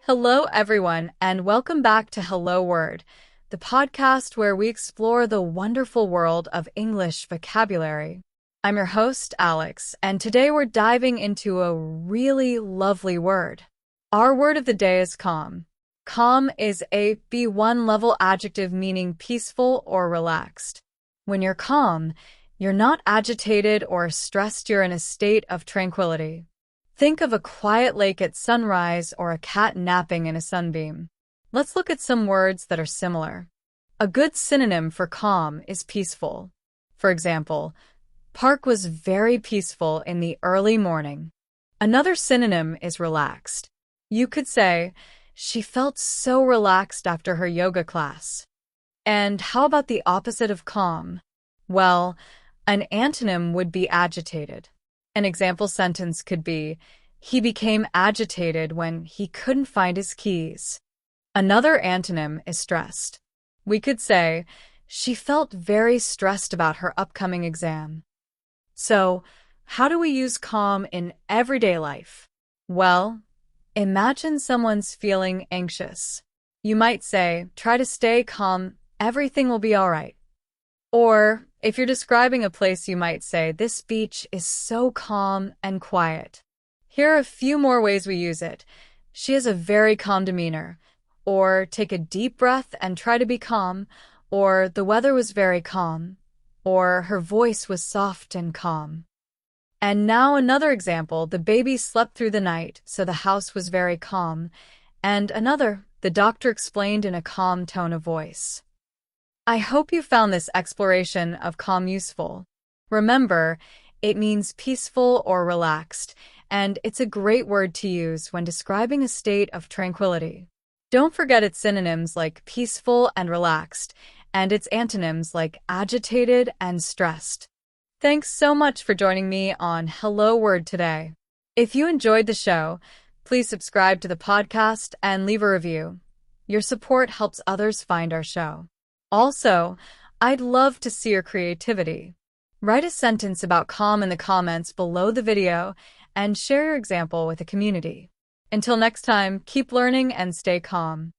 Hello, everyone, and welcome back to Hello Word, the podcast where we explore the wonderful world of English vocabulary. I'm your host, Alex, and today we're diving into a really lovely word. Our word of the day is calm. Calm is a B1 level adjective meaning peaceful or relaxed. When you're calm, you're not agitated or stressed, you're in a state of tranquility. Think of a quiet lake at sunrise or a cat napping in a sunbeam. Let's look at some words that are similar. A good synonym for calm is peaceful. For example, Park was very peaceful in the early morning. Another synonym is relaxed. You could say, she felt so relaxed after her yoga class. And how about the opposite of calm? Well, an antonym would be agitated. An example sentence could be, he became agitated when he couldn't find his keys. Another antonym is stressed. We could say, she felt very stressed about her upcoming exam. So, how do we use calm in everyday life? Well, imagine someone's feeling anxious. You might say, try to stay calm, everything will be all right. Or, if you're describing a place, you might say, this beach is so calm and quiet. Here are a few more ways we use it. She has a very calm demeanor. Or, take a deep breath and try to be calm. Or, the weather was very calm. Or, her voice was soft and calm. And now another example, the baby slept through the night, so the house was very calm. And another, the doctor explained in a calm tone of voice. I hope you found this exploration of calm useful. Remember, it means peaceful or relaxed, and it's a great word to use when describing a state of tranquility. Don't forget its synonyms like peaceful and relaxed, and its antonyms like agitated and stressed. Thanks so much for joining me on Hello Word today. If you enjoyed the show, please subscribe to the podcast and leave a review. Your support helps others find our show. Also, I'd love to see your creativity. Write a sentence about calm in the comments below the video and share your example with the community. Until next time, keep learning and stay calm.